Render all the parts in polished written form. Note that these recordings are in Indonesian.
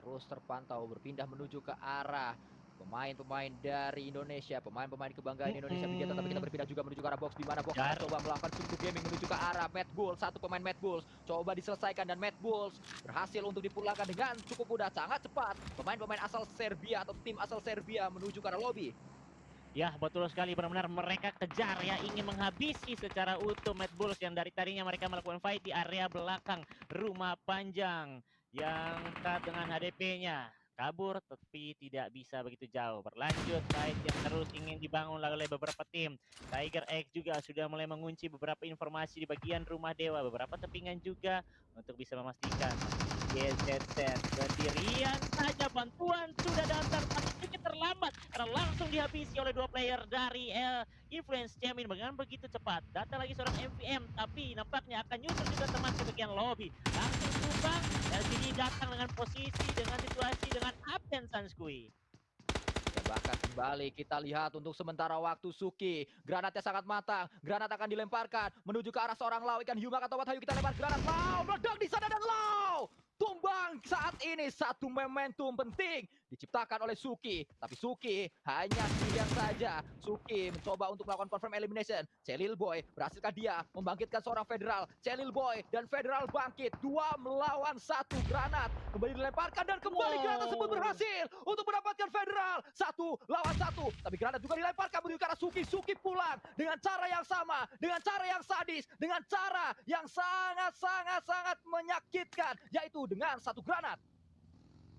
terus terpantau berpindah menuju ke arah pemain-pemain dari Indonesia, pemain-pemain kebanggaan Indonesia Bigeton, tapi kita berpindah juga menuju ke arah box, di mana box akan Kejar. coba melakukan Sundu Gaming menuju ke arah Mad Bulls. Satu pemain Mad Bulls coba diselesaikan dan Mad Bulls berhasil untuk dipulangkan dengan cukup mudah, sangat cepat. Pemain-pemain asal Serbia atau tim asal Serbia menuju ke arah lobby. Ya, betul sekali, benar-benar mereka kejar ya, ingin menghabisi secara utuh Mad Bulls yang dari tadinya mereka melakukan fight di area belakang rumah panjang yang dekat dengan HDP-nya. Kabur tapi tidak bisa begitu jauh. Berlanjut fight yang terus ingin dibangun oleh beberapa tim. Tiger X juga sudah mulai mengunci beberapa informasi di bagian rumah dewa, beberapa tepingan juga untuk bisa memastikan GZZ sendirian saja, bantuan sudah datang tapi sedikit terlambat karena langsung dihabisi oleh dua player dari Influence Jamin dengan begitu cepat. Datang lagi seorang MVM tapi nampaknya akan nyusul juga teman ke bagian lobby. Langsung tumbang, LCD datang dengan posisi, dengan situasi, dengan absen Sanskui. Dan bahkan kembali kita lihat untuk sementara waktu Suki. Granatnya sangat matang. Granat akan dilemparkan menuju ke arah seorang Lau. Ikan Hyumak atau Watayu kita lempar granat. Lau meledak di sana dan Lau tumbang saat ini. Satu momentum penting diciptakan oleh Suki. Tapi Suki hanya sendirian saja. Suki mencoba untuk melakukan confirm elimination. Celil Boy, berhasilkah dia membangkitkan seorang Federal? Celil Boy dan Federal bangkit. 2 melawan 1. Granat kembali dilemparkan dan kembali granat tersebut Wow. berhasil untuk mendapatkan Federal. 1 lawan 1. Tapi granat juga dilemparkan menuju ke arah Suki. Suki pulang dengan cara yang sama, dengan cara yang sadis, dengan cara yang sangat menyakitkan, yaitu dengan 1 granat.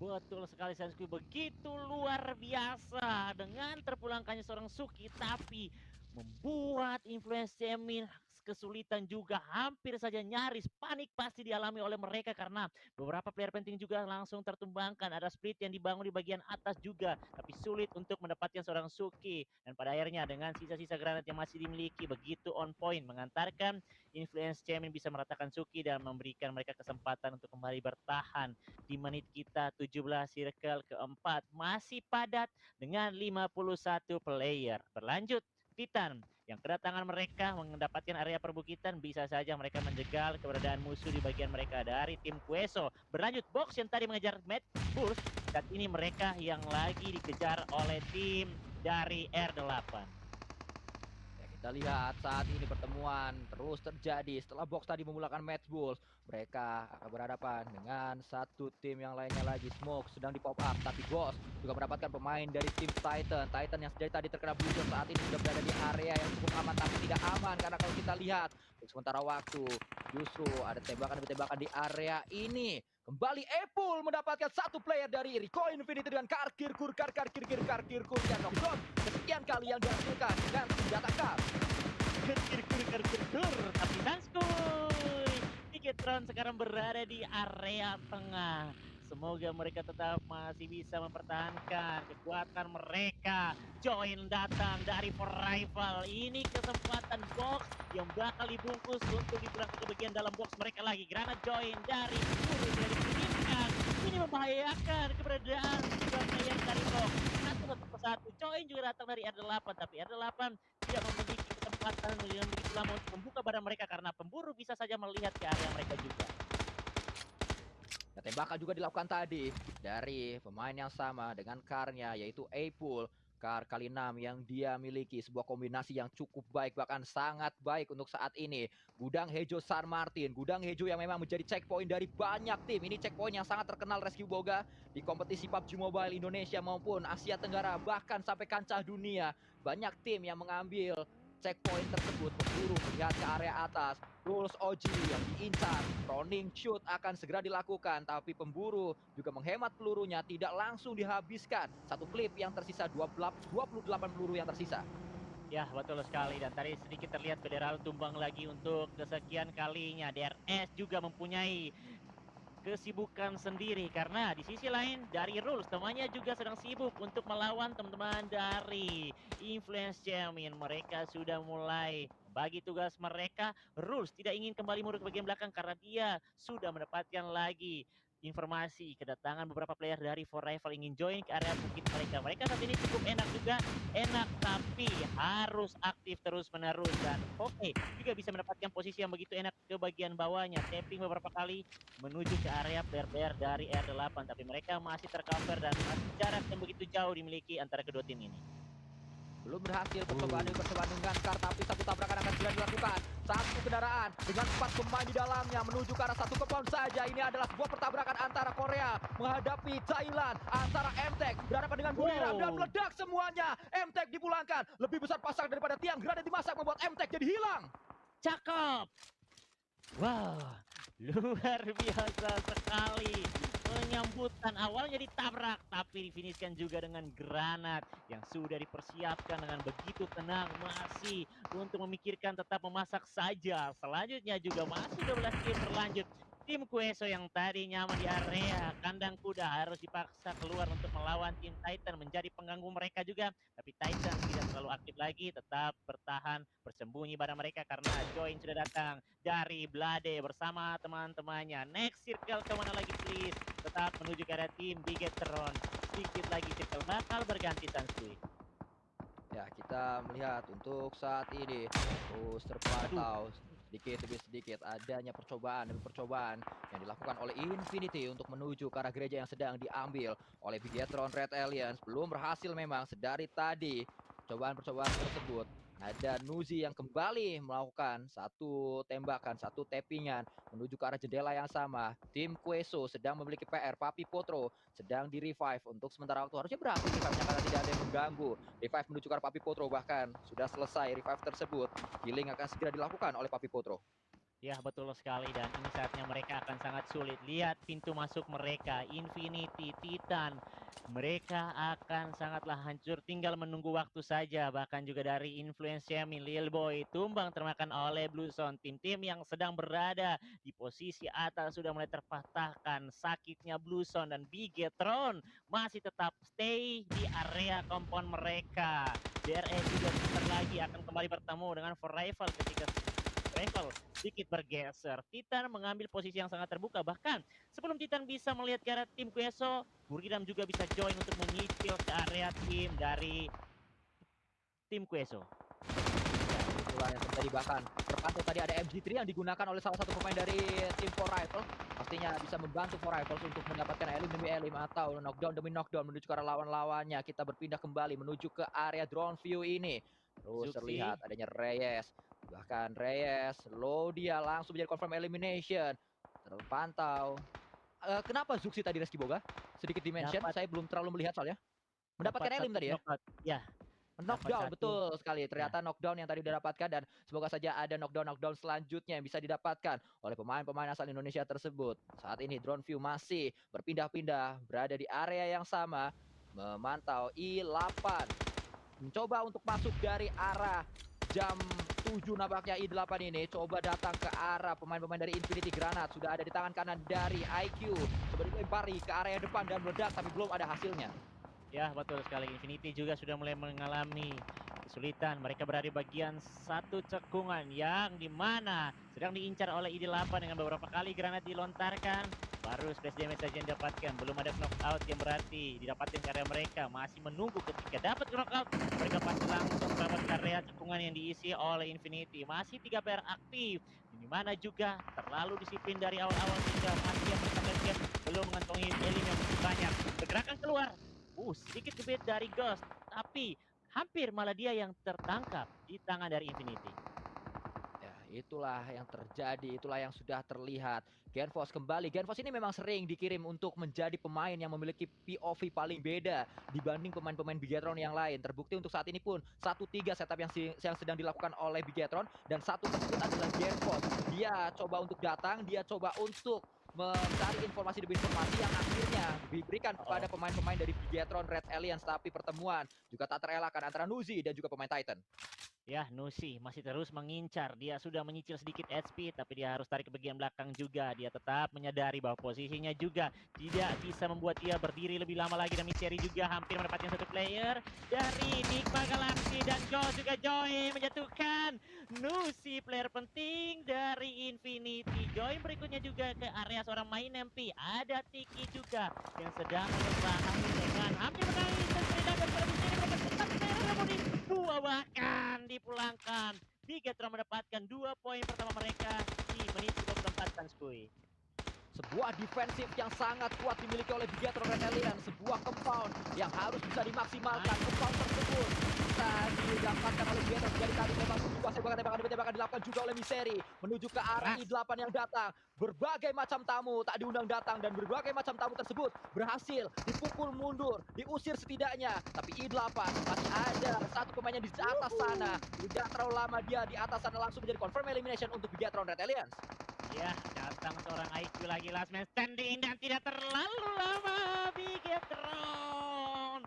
Betul sekali Sanskui, begitu luar biasa dengan terpulangkannya seorang Suki, tapi membuat Influence Jamin kesulitan juga, hampir saja nyaris panik pasti dialami oleh mereka karena beberapa player penting juga langsung tertumbangkan. Ada split yang dibangun di bagian atas juga, tapi sulit untuk mendapatkan seorang Suki. Dan pada akhirnya dengan sisa-sisa granat yang masih dimiliki begitu on point, mengantarkan Influence Jamin bisa meratakan Suki dan memberikan mereka kesempatan untuk kembali bertahan di menit kita 17 circle keempat. Masih padat dengan 51 player. Berlanjut Titan yang kedatangan mereka mendapatkan area perbukitan, bisa saja mereka menjegal keberadaan musuh di bagian mereka dari tim Kueso. Berlanjut box yang tadi mengejar Mad Bulls, saat ini mereka yang lagi dikejar oleh tim dari R8. Kita lihat saat ini pertemuan terus terjadi setelah box tadi memulakan match Bulls. Mereka akan berhadapan dengan satu tim yang lainnya lagi. Smoke sedang di pop up, tapi Ghost juga mendapatkan pemain dari tim Titan. Titan yang sejak tadi terkena blue zone saat ini sudah berada di area yang cukup aman, tapi tidak aman karena kalau kita lihat untuk sementara waktu justru ada tembakan demi tembakan di area ini. Kembali Apple mendapatkan satu player dari Rico Infinity dengan karkir knockdown kesekian kali yang dihasilkan dan senjata kap. Tapi Sanskoy Tigetron sekarang berada di area tengah. Semoga mereka tetap masih bisa mempertahankan kekuatan mereka. Join datang dari For Rival. Ini kesempatan box yang bakal dibungkus untuk dipulangkan ke bagian dalam box mereka lagi. Granat join dari Guru dari dikirimkan. Ini membahayakan keberadaan dua player dari box. Satu join juga datang dari R8, tapi R8 tidak memiliki kesempatan yang begitu lama untuk membuka badan mereka karena pemburu bisa saja melihat ke area mereka juga. Nah, tembakan juga dilakukan tadi dari pemain yang sama dengan karnya yaitu Apple. Kar kali 6 yang dia miliki, sebuah kombinasi yang cukup baik, bahkan sangat baik untuk saat ini. Gudang Hejo San Martin, gudang Hejo yang memang menjadi checkpoint dari banyak tim. Ini checkpoint yang sangat terkenal Rescue Boga di kompetisi PUBG Mobile Indonesia maupun Asia Tenggara, bahkan sampai kancah dunia. Banyak tim yang mengambil checkpoint tersebut, berburu melihat ke area atas. Rules OG yang diincar, running shoot akan segera dilakukan, tapi pemburu juga menghemat pelurunya, tidak langsung dihabiskan. Satu klip yang tersisa, 28 peluru yang tersisa. Ya, betul sekali. Dan tadi sedikit terlihat Federal tumbang lagi untuk kesekian kalinya. DRS juga mempunyai kesibukan sendiri karena di sisi lain dari Rules temannya juga sedang sibuk untuk melawan teman-teman dari Influence Jamin. Mereka sudah mulai bagi tugas mereka. Rules tidak ingin kembali mundur ke bagian belakang karena dia sudah mendapatkan lagi informasi kedatangan beberapa player dari For Rival ingin join ke area bukit mereka. Mereka saat ini cukup enak juga, enak tapi harus aktif terus-menerus dan oke juga bisa mendapatkan posisi yang begitu enak ke bagian bawahnya. Tapping beberapa kali menuju ke area player-player dari R8 tapi mereka masih tercover dan masih jarak yang begitu jauh dimiliki antara kedua tim ini. Belum berhasil percobaan dengan Kar, tapi satu tabrakan akan segera dilakukan. Satu kendaraan dengan 4 pemain di dalamnya menuju ke arah satu compound saja. Ini adalah sebuah pertabrakan antara Korea menghadapi Thailand, antara MTech berhadapan dengan Buriram dan meledak semuanya. MTech dipulangkan, lebih besar pasang daripada tiang granat dimasak membuat MTech jadi hilang. Cakep. Wow, luar biasa sekali. Penyambutan awalnya ditabrak tapi difinishkan juga dengan granat yang sudah dipersiapkan dengan begitu tenang, masih untuk memikirkan tetap memasak saja. Selanjutnya juga masih 12 game berlanjut. Tim Kueso yang tadi nyaman di area kandang kuda harus dipaksa keluar untuk melawan tim Titan menjadi pengganggu mereka juga. Tapi Titan tidak terlalu aktif lagi, tetap bertahan bersembunyi pada mereka karena join sudah datang dari Blade bersama teman-temannya. Next circle kemana lagi please? Tetap menuju ke arah tim Bigetron. Sedikit lagi circle bakal berganti Sansui. Ya, kita melihat untuk saat ini terus terpantau sedikit demi sedikit adanya percobaan demi percobaan yang dilakukan oleh Infinity untuk menuju ke arah gereja yang sedang diambil oleh Bigetron Red Alliance. Belum berhasil memang sedari tadi percobaan-percobaan tersebut. Ada Nuzi yang kembali melakukan satu tembakan, satu tappingan menuju ke arah jendela yang sama. Tim Kueso sedang memiliki PR. Papi Potro sedang di-revive untuk sementara waktu. Harusnya berhasil revive-nya karena tidak ada yang mengganggu. Revive menuju ke arah Papi Potro, bahkan sudah selesai revive tersebut. Healing akan segera dilakukan oleh Papi Potro. Ya betul sekali dan ini saatnya mereka akan sangat sulit. Lihat pintu masuk mereka, Infinity, Titan. Mereka akan sangatlah hancur, tinggal menunggu waktu saja. Bahkan juga dari Influence Yamin, Lil Boy tumbang termakan oleh Blue Zone. Tim-tim yang sedang berada di posisi atas sudah mulai terpatahkan. Sakitnya Blue Zone dan Bigetron masih tetap stay di area kompon mereka. DRE juga sebentar lagi akan kembali bertemu dengan For Rival ketika Rival sedikit bergeser. Titan mengambil posisi yang sangat terbuka. Bahkan sebelum Titan bisa melihat ke arah tim Kueso, Buriram juga bisa join untuk menyicil ke area tim dari tim Kueso. Ya, itulah yang terjadi, bahkan terpantau tadi ada MG3 yang digunakan oleh salah satu pemain dari tim For Rival. Pastinya bisa membantu For Rivals untuk mendapatkan elim demi elim atau knockdown demi knockdown menuju ke arah lawan-lawannya. Kita berpindah kembali menuju ke area drone view ini. Terus Zuxi. terlihat adanya Reyes. Bahkan Reyes, dia langsung menjadi confirm elimination. Terpantau. Kenapa Zuxi tadi Reski Boga? Sedikit dimention, Dapat saya belum terlalu melihat soalnya. dapat Mendapatkan elim satu tadi ya? knockout. Ya, Knockdown, dapat satu. betul sekali. Ternyata knockdown yang tadi didapatkan dan semoga saja ada knockdown selanjutnya yang bisa didapatkan oleh pemain-pemain asal Indonesia tersebut. Saat ini drone view masih berpindah-pindah berada di area yang sama memantau I8. Mencoba untuk masuk dari arah jam 7 nampaknya I8 ini coba datang ke arah pemain-pemain dari Infinity. Granat sudah ada di tangan kanan dari IQ. Coba dilempari ke area depan dan meledak tapi belum ada hasilnya. Ya, betul sekali. Infinity juga sudah mulai mengalami kesulitan. Mereka berada di bagian satu cekungan yang dimana sedang diincar oleh ID8 dengan beberapa kali granat dilontarkan. Baru splash damage saja yang didapatkan. Belum ada knockout yang berarti didapatkan ke area mereka. Masih menunggu ketika dapat knockout. Mereka pasti langsung dapat area cekungan yang diisi oleh Infinity. Masih 3 player aktif. Di mana juga terlalu disiplin dari awal-awal sehingga masih yang mereka belum mengantongi elim yang begitu banyak. Pergerakan keluar. Sedikit gebet dari Ghost, tapi hampir malah dia yang tertangkap di tangan dari Infinity. Ya, itulah yang terjadi, itulah yang sudah terlihat. Genfos kembali. Genfos ini memang sering dikirim untuk menjadi pemain yang memiliki POV paling beda dibanding pemain-pemain Bigetron yang lain. Terbukti untuk saat ini pun 1-3 setup yang sedang dilakukan oleh Bigetron dan satu tersebut adalah Genfos. Dia coba untuk datang, dia coba untuk mencari informasi demi informasi yang akhirnya semuanya diberikan kepada pemain-pemain dari Bigetron Red Alliance, tapi pertemuan juga tak terelakkan antara Nuzi dan juga pemain Titan. Ya, Nusi masih terus mengincar. Dia sudah menyicil sedikit HP, tapi dia harus tarik ke bagian belakang juga. Dia tetap menyadari bahwa posisinya juga tidak bisa membuat dia berdiri lebih lama lagi. Dan Misteri juga hampir mendapatkan satu player dari Nigma Galaxy. Dan Go juga join menjatuhkan Nusi, player penting dari Infinity. Join berikutnya juga ke area seorang main MP. Ada Tiki juga yang sedang berusaha dengan hampir menangis. Dan tidak daripada Misteri mendapatkan satu player harmoni. Dua bahkan dipulangkan. Bigetron mendapatkan 2 poin pertama mereka di menit 34 Sanskui. Sebuah defensif yang sangat kuat dimiliki oleh Bigetron Red Alliance, sebuah compound yang harus bisa dimaksimalkan. Compound tersebut bisa didapatkan oleh Bigetron. Jadi tadi memang dikuasai, bahkan tembakan dilakukan juga oleh Misteri menuju ke arah I8 yang datang. Berbagai macam tamu tak diundang datang, dan berbagai macam tamu tersebut berhasil dipukul mundur, diusir setidaknya. Tapi I8 masih ada satu pemainnya di atas sana. Tidak terlalu lama dia di atas sana, langsung menjadi confirm elimination untuk Bigetron Red Alliance. Ya, datang seorang IQ lagi, last man standing, dan tidak terlalu lama Bigetron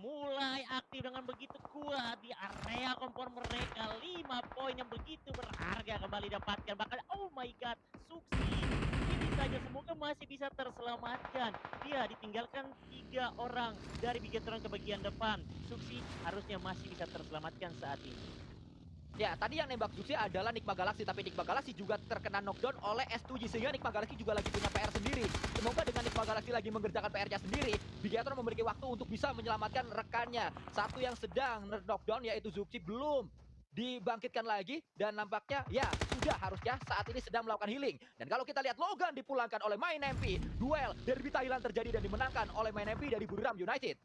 mulai aktif dengan begitu kuat di area kompor mereka. 5 poin yang begitu berharga kembali dapatkan. Bahkan oh my god, Suksi ini saja semoga masih bisa terselamatkan. Dia ditinggalkan 3 orang dari Bigetron ke bagian depan. Suksi harusnya masih bisa terselamatkan saat ini. Ya, tadi yang nembak Zuxi adalah Nigma Galaxy, tapi Nigma Galaxy juga terkena knockdown oleh S2G, sehingga Nigma Galaxy juga lagi punya PR sendiri. Semoga dengan Nigma Galaxy lagi mengerjakan PR-nya sendiri, Bigetron memiliki waktu untuk bisa menyelamatkan rekannya. Satu yang sedang knockdown yaitu Zuxi belum dibangkitkan lagi, dan nampaknya ya sudah harusnya saat ini sedang melakukan healing. Dan kalau kita lihat, Logan dipulangkan oleh Main MP. Duel Derby Thailand terjadi dan dimenangkan oleh Main MP dari Buriram United.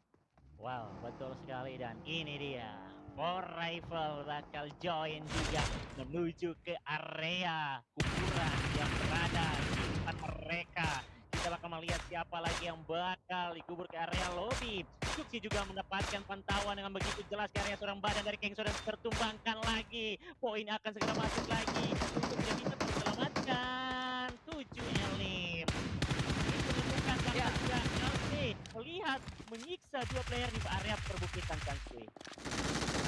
Wow, betul sekali, dan ini dia. For Rival bakal join juga menuju ke area kuburan yang berada di depan mereka. Kita bakal melihat siapa lagi yang bakal dikubur ke area lobby. Suksi juga mendapatkan pantauan dengan begitu jelas ke area seorang badan dari Kengso, dan tertumbangkan lagi. Poin akan segera masuk lagi untuk dia bisa terselamatkan. 7 elim. Itu menentukan Ya. juga melihat menyiksa 2 player di area perbukitan Sansui.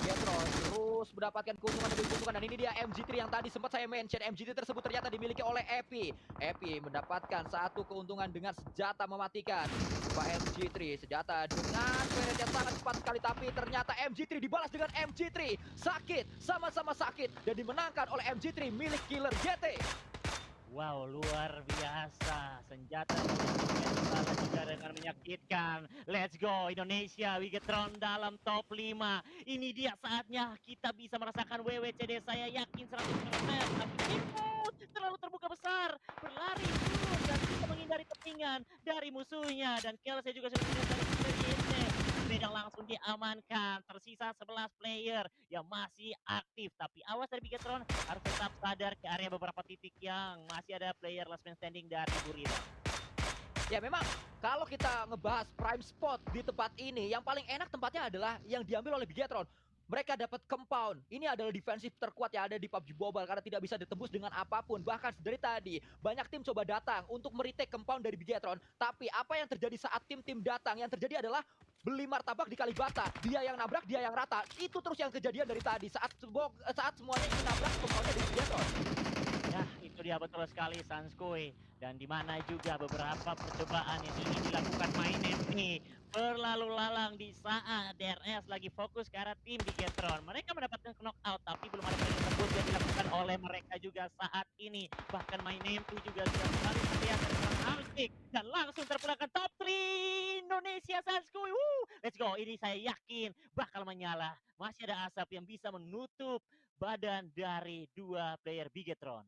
Bigetron terus mendapatkan keuntungan demi keuntungan, dan ini dia MG3 yang tadi sempat saya mention. MG3 tersebut ternyata dimiliki oleh Epi. Epi mendapatkan satu keuntungan dengan senjata mematikan. Pak MG3 senjata dengan peret yang sangat cepat sekali, tapi ternyata MG3 dibalas dengan MG3. Sakit, sama-sama sakit, dan dimenangkan oleh MG3 milik Killer GT. Wow, luar biasa. Senjata dibalas juga dengan menyakitkan. Let's go Indonesia, Bigetron dalam top 5. Ini dia saatnya kita bisa merasakan WWCD. Saya yakin 100%. Tapi Imut terlalu terbuka besar. Berlari turun dan bisa menghindari kepingan dari musuhnya. Dan kill saya juga sudah dari ini. Medang langsung diamankan. Tersisa 11 player yang masih aktif. Tapi awas dari Bigetron harus tetap sadar ke area beberapa titik yang masih ada player last man standing dari Buriram. Ya memang kalau kita ngebahas prime spot di tempat ini, yang paling enak tempatnya adalah yang diambil oleh Bigetron. Mereka dapat compound. Ini adalah defensif terkuat yang ada di PUBG Mobile karena tidak bisa ditembus dengan apapun. Bahkan dari tadi banyak tim coba datang untuk meretake compound dari Bigetron. Tapi apa yang terjadi saat tim-tim datang? Yang terjadi adalah beli martabak di Kalibata. Dia yang nabrak, dia yang rata. Itu terus yang kejadian dari tadi saat semuanya ingin nabrak compoundnya dari Bigetron. Ya, itu dia betul sekali Sanskui. Dan di mana juga beberapa percobaan yang ingin dilakukan main MP berlalu lalang di saat DRS lagi fokus ke arah tim Bigetron. Mereka mendapatkan knockout, tapi belum ada poin tersebut yang dilakukan oleh mereka juga saat ini. Bahkan main MP juga sudah kembali terlihat dengan Amstik, dan langsung terpulangkan top 3 Indonesia Sanskui. Let's go, ini saya yakin bakal menyala. Masih ada asap yang bisa menutup badan dari 2 player Bigetron.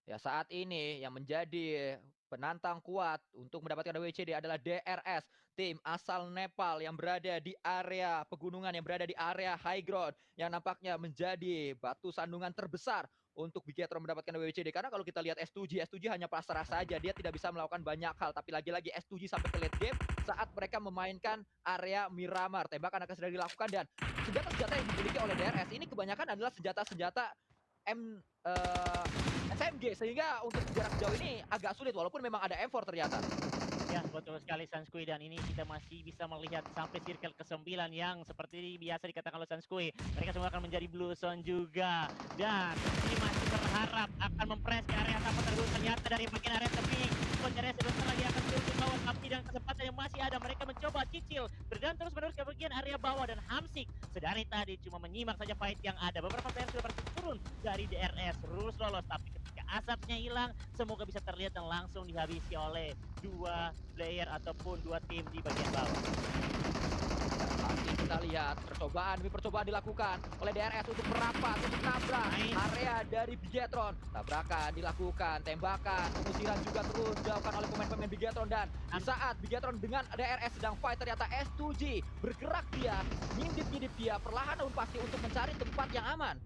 Ya saat ini yang menjadi penantang kuat untuk mendapatkan WCD adalah DRS, tim asal Nepal yang berada di area pegunungan, yang berada di area high ground, yang nampaknya menjadi batu sandungan terbesar untuk Bigetron mendapatkan WCD. Karena kalau kita lihat S2G hanya pasrah saja, dia tidak bisa melakukan banyak hal. Tapi lagi-lagi S2G sampai ke late game saat mereka memainkan area Miramar, tembakan akan segera dilakukan, dan senjata-senjata yang dimiliki oleh DRS ini kebanyakan adalah senjata-senjata SMG, sehingga untuk jarak jauh ini agak sulit walaupun memang ada M4 ternyata. Ya, betul sekali Sanskui, dan ini kita masih bisa melihat sampai circle ke-9 yang seperti biasa dikatakan oleh Sanskui. Mereka semua akan menjadi blue zone juga. Dan ini masih berharap akan mempres ke area tanpa terus ternyata dari bagian area tepi. Pencarian sebentar lagi akan turun ke bawah, tapi dan kesempatan yang masih ada. Mereka mencoba cicil berjalan terus menerus ke bagian area bawah, dan Hamsik sedari tadi cuma menyimak saja fight yang ada. Beberapa player sudah berhasil turun dari DRS, lulus lolos, tapi ketika asapnya hilang, semoga bisa terlihat dan langsung dihabisi oleh dua player ataupun dua tim di bagian bawah. Masih kita lihat percobaan demi percobaan dilakukan oleh DRS untuk merapat, untuk nabrak Nice. area dari Bigetron. Tabrakan dilakukan, tembakan, pengusiran juga terus dilakukan oleh pemain-pemain Bigetron. Dan di saat Bigetron dengan DRS sedang fight, ternyata S2G bergerak dia, ngintip-ngintip dia, perlahan namun pasti untuk mencari tempat yang aman.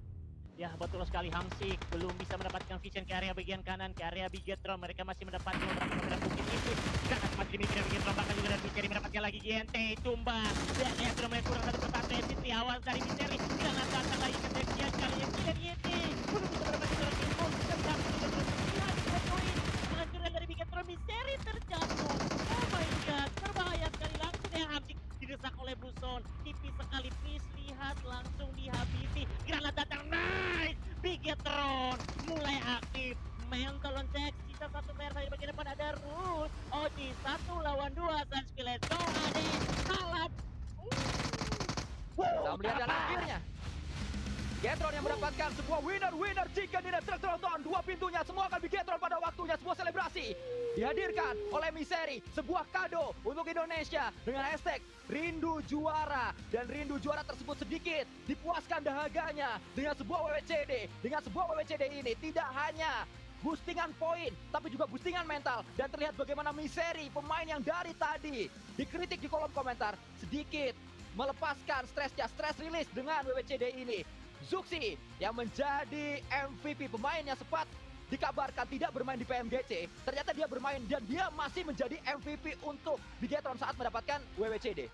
Ya, betul sekali, Hamsik belum bisa mendapatkan vision ke area bagian kanan, ke area Bigetron. Mereka masih mendapatkan beberapa pemain mungkin itu. Karena masih dimiliki dari Bigetron, bahkan juga dari Misteri mendapatkan lagi GNT, tumbang. Dan ya, sudah mulai kurang satu persatu Misteri, awas dari Misteri. Tidak datang lagi ke Dexian kali yang tidak GNT. Belum bisa mendapatkan seorang info. Dan Hamsik juga terus terlihat dengan poin. Penghancuran dari Bigetron, Misteri terjatuh. Oh my god, berbahaya sekali langsung ya Hamsik. Didesak oleh Buson, tipis sekali, please lihat, langsung dihabisi. Granat datang, nice! Bigetron mulai aktif. Mental on check, sisa satu player saja bagian depan ada Rus. Oji 1 lawan 2, Sanskui, let's go Ade. Salam. Kita melihat dan akhirnya Bigetron yang mendapatkan sebuah winner chicken dinner tertonton. Dua pintunya semua akan Bigetron pada waktunya. Sebuah selebrasi dihadirkan oleh Misteri, sebuah kado untuk Indonesia dengan hashtag Rindu Juara. Dan rindu juara tersebut sedikit dipuaskan dahaganya dengan sebuah WWCD. Dengan sebuah WWCD ini tidak hanya boostingan poin, tapi juga boostingan mental. Dan terlihat bagaimana Misteri, pemain yang dari tadi dikritik di kolom komentar, sedikit melepaskan stresnya, stress release dengan WWCD ini. Zuxi yang menjadi MVP, pemain yang sempat dikabarkan tidak bermain di PMGC, ternyata dia bermain dan dia masih menjadi MVP untuk Bigetron saat mendapatkan WWCD.